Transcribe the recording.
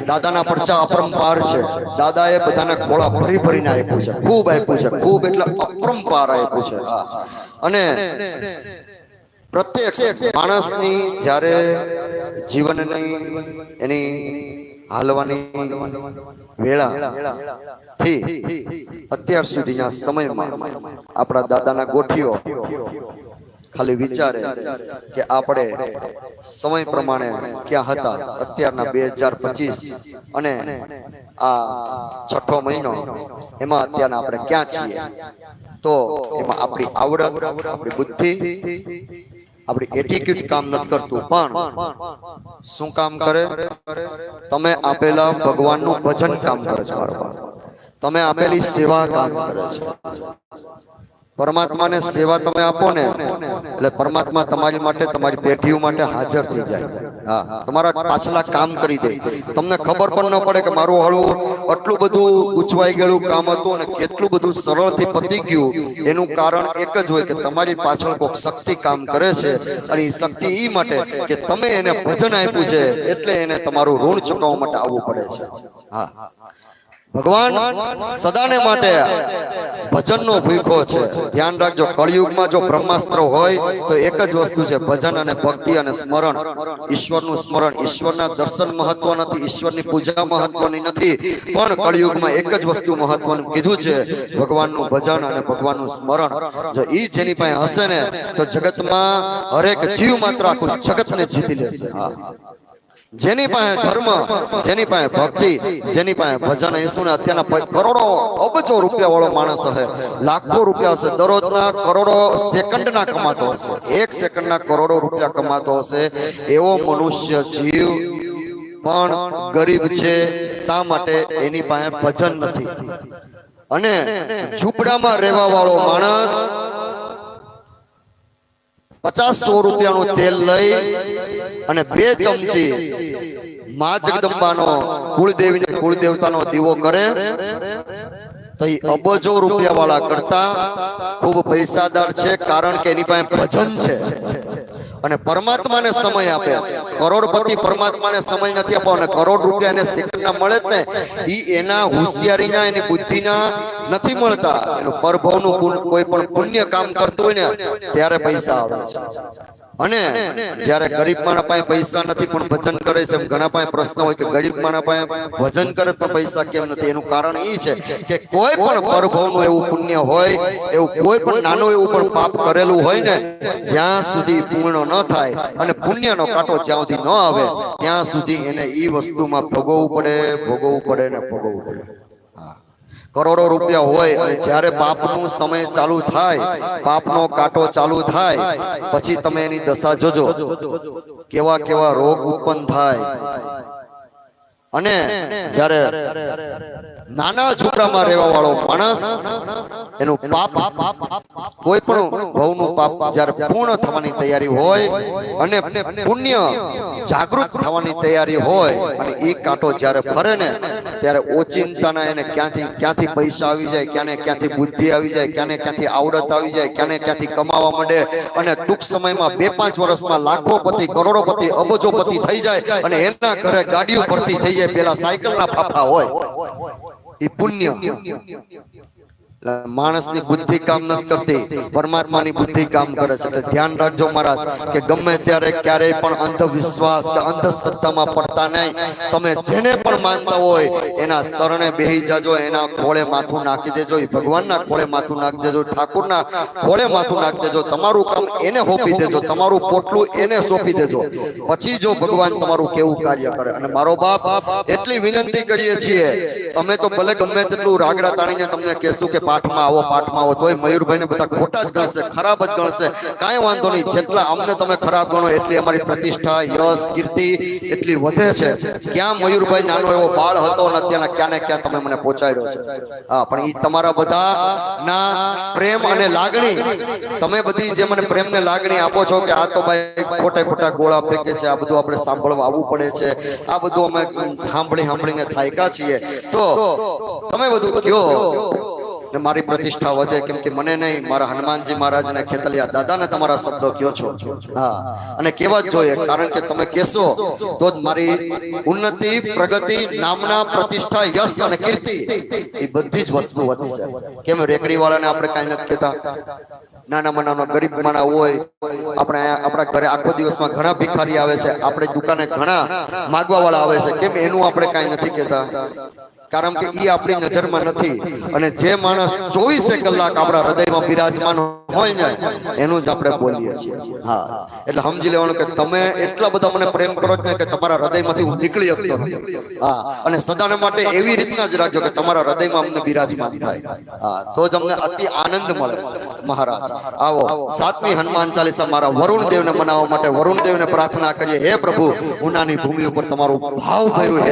દાદાના પરચા અપરંપાર છે. દાદાએ બધાને ખોળા ભરી ભરીને આપ્યું છે, ખૂબ આપ્યું છે, ખૂબ એટલે અપરંપાર આપ્યું છે. અને પ્રત્યેક માણસની જ્યારે જીવનની એની હાલવાની વેળા થી અત્યાર સુધીના સમયમાં આપણા દાદાના ગોઠીઓ ખાલી વિચારે કે આપણે સમય પ્રમાણે ક્યાં હતા, અત્યારના 2025 અને આ છઠ્ઠો મહિનો એમાં અત્યારના આપણે ક્યાં છીએ. તો એમાં આપણી આવડત, આપણી બુદ્ધિ, આપણી એટીટ્યુડ કામ નથી કરતું, પણ શું કામ કરે? તમે આપેલા ભગવાનનું ભજન કામ કરે છે. મારો બાપ, તમે આપેલી સેવા કામ કરે છે. પરમાત્માને સેવા તમે આપો ને એટલે પરમાત્મા તમારી માટે, તમારી પેઢીઓ માટે હાજર થઈ જાય. હા, તમારા પાછલા કામ કરી દે. તમને ખબર પણ ન પડે કે મારું હળવું આટલું બધું ગૂંચવાઈ ગયેલું કામ હતું અને કેટલું બધું સરળથી પતી ગયું. એનું કારણ એક જ હોય કે તમારી પાછળ કોઈક શક્તિ કામ કરે છે, અને એ શક્તિ એ માટે કે તમે એને ભજન આપ્યું છે, એટલે એને તમારું ઋણ ચૂકવવા માટે આવવું પડે છે. હા, ભગવાન સદાને માટે ભજનનો ભૂખો છે. ધ્યાન રાખજો, કળિયુગમાં જો બ્રહ્માસ્ત્ર હોય તો એક જ વસ્તુ છે, ભજન અને ભક્તિ અને સ્મરણ, ઈશ્વરનું સ્મરણ. ઈશ્વરના દર્શન મહત્વ નથી, ઈશ્વરની પૂજા મહત્વની નથી, પણ કળિયુગમાં એક જ વસ્તુ મહત્વનું કીધું છે, ભગવાનનું ભજન અને ભગવાનનું સ્મરણ. જો ઈ જેની પાસે હશે ને તો જગતમાં હરેક જીવ માત્ર આખું જગતને જીતી લેશે. હા, જેની પાસે ધર્મ, જેની પાસે ભક્તિ, જેની પાસે ભજન, એ શું ને અત્યારના કરોડો અબજો રૂપિયા વાળો માણસ હશે, લાખો રૂપિયા હશે, દરરોજના કરોડો સેકન્ડના કમાતો હશે, એક સેકન્ડના કરોડો રૂપિયા કમાતો હશે, એવો મનુષ્ય જીવ પણ ગરીબ છે. શા માટે? એની પાસે ભજન નથી. અને ઝૂંપડામાં રહેવા વાળો માણસ 50-100 રૂપિયાનું તેલ લઈ અને 2 ચમચી મા જગદંબાનો કુળદેવતાનો દીવો કરે તો એ અબજો રૂપિયા વાળા કરતા ખૂબ પૈસાદાર છે, કારણ કે એની પાસે ભજન છે. અને પરમાત્માને સમય આપે. કરોડપતિ પરમાત્માને સમય નથી આપવો, અને કરોડ રૂપિયા એને સેકન્ડના મળે જ ને, ઈ એના હોશિયારીના, એની બુદ્ધિના નથી મળતા. એનું પરભવનું કોઈ પણ પુણ્ય કામ કરતું હોય ને ત્યારે પૈસા આવે છે. અને જ્યારે ગરીબ માણસ પાસે પૈસા નથી પણ ભજન કરે છે, ઘણા પાસે પ્રશ્ન હોય કે ગરીબ માણસ પાસે ભજન કરે પણ પૈસા કેમ નથી? એનું કારણ એ છે કે કોઈ પણ પરભવનું એવું પુણ્ય હોય, એવું કોઈ પણ નાનું એવું પણ પાપ કરેલું હોય ને, જ્યાં સુધી પૂર્ણ ન થાય અને પુણ્યનો કાંટો જ્યાં સુધી ન આવે ત્યાં સુધી એને એ વસ્તુમાં ભોગવવું પડે ને ભોગવવું પડે. કરોડો રૂપિયા હોય અને જ્યારે પાપનો સમય ચાલુ થાય, પાપનો કાંટો ચાલુ થાય, પછી તમે એની દશા જોજો, કેવા કેવા રોગ ઉત્પન્ન થાય. અને જ્યારે નાના ઝૂંપડામાં રહેવા વાળો માણસ એનું પાપ, કોઈ પણ ભવનું પાપ જ્યારે પૂર્ણ થવાની તૈયારી હોય અને પુણ્ય જાગૃત થવાની તૈયારી હોય, અને એ કાંટો જ્યારે ફરે ને ત્યારે ઓચિંતાના એને ક્યાંથી પૈસા આવી જાય, ક્યાંથી બુદ્ધિ આવી જાય, ક્યાંથી આવડત આવી જાય, ક્યાંથી કમાવા માંડે, અને ટૂંક સમયમાં 2-5 વર્ષમાં લાખોપતિ, કરોડોપતિ, અબજોપતિ થઈ જાય, અને એના ઘરે ગાડીઓ ભરતી થઈ જાય. પેલા સાયકલના ફાફા હોય, એ પુણ્ય. માણસની બુદ્ધિ કામ નથી કરતી, પરમાત્માની બુદ્ધિ કામ કરે છે. એટલે ધ્યાન રાખજો મહારાજ કે ગમે ત્યારે ક્યારેય પણ અંધવિશ્વાસ કે અંધશ્રદ્ધામાં પડતા નહીં. તમે જેને પણ માનતા હોય એના શરણે બેહી જાજો, એના ખોળે માથું નાખી દેજો, એ ભગવાનના ખોળે માથું નાખી દેજો, ઠાકુરના ખોળે માથું નાખી દેજો, તમારું કામ એને સોંપી દેજો, તમારું પોટલું એને સોંપી દેજો, પછી જો ભગવાન તમારું કેવું કાર્ય કરે. અને મારો બાપ એટલી વિનંતી કરીએ છીએ, અમે તો ભલે ગમે તેટલું રાગડા તાણીને તમને કહેશું કે પાઠમાં આવો, તોય મયુરભાઈને બધા ખોટા જ ગણશે, ખરાબ જ ગણશે. કાંઈ વાંધો નહીં, જેટલા અમને તમે ખરાબ ગણો એટલી અમારી પ્રતિષ્ઠા, યશ, કીર્તિ એટલી વધે છે. ક્યાં મયુરભાઈ નાનો એવો બાળ હતો ને અત્યારના ક્યાં ને ક્યાં તમે મને પહોંચાડ્યો છે. હા, પણ એ તમારા બધા ના પ્રેમ અને લાગણી, તમે બધી જે મને પ્રેમ ને લાગણી આપો છો કે આ તો ભાઈ ખોટા ગોળા ફેંકે છે, આ બધું આપણે સાંભળવા આવવું પડે છે, આ બધું અમે સાંભળીને થાયકા છીએ, તો તમે બધું કયો ને મારી પ્રતિષ્ઠા વધે, કેમ કે મને નહીં, મારા હનુમાનજી મહારાજ ને ખેતલિયા દાદાને તમારા શબ્દો કયો છો. હા, અને કેવા જ જોઈએ, કારણ કે તમે કહેશો તો જ મારી ઉન્નતિ, પ્રગતિ, નામના, પ્રતિષ્ઠા, યશ અને કીર્તિ એ બધી જ વસ્તુ વધશે. કેમ રેકડી વાળાને આપણે કાંઈ નથી કહેતા? નાનામાં નાનો ગરીબ માણસ હોય, આપણે આપણા ઘરે આખો દિવસમાં ઘણા ભિખારી આવે છે, આપણે દુકાને ઘણા માગવા વાળા આવે છે, કેમ એનું આપણે કાંઈ નથી કહેતા? કારણ કે એ આપણી નજરમાં નથી. અને જે માણસ 24 કલાક આપણા હૃદયમાં બિરાજમાન હોય ને એનું જ આપણે બોલીએ છીએ. હા, એટલે સમજી લેવાનું કે તમે એટલા બધા મને પ્રેમ કરો છો ને કે તમારા હૃદયમાંથી હું નીકળી શકતો નથી. હા, અને સદાને માટે એવી રીતના જ રાખજો કે તમારા હૃદયમાં અમને બિરાજમાન થાય. હા, તો જ અમને અતિ આનંદ મળે. મહારાજ આવો 7મી હનુમાન ચાલીસા મારા વરુણ દેવને મનાવવા માટે વરુણ દેવને પ્રાર્થના કરીએ. હે પ્રભુ, ઉનાની ભૂમિ ઉપર તમારું ભાવ ભર્યું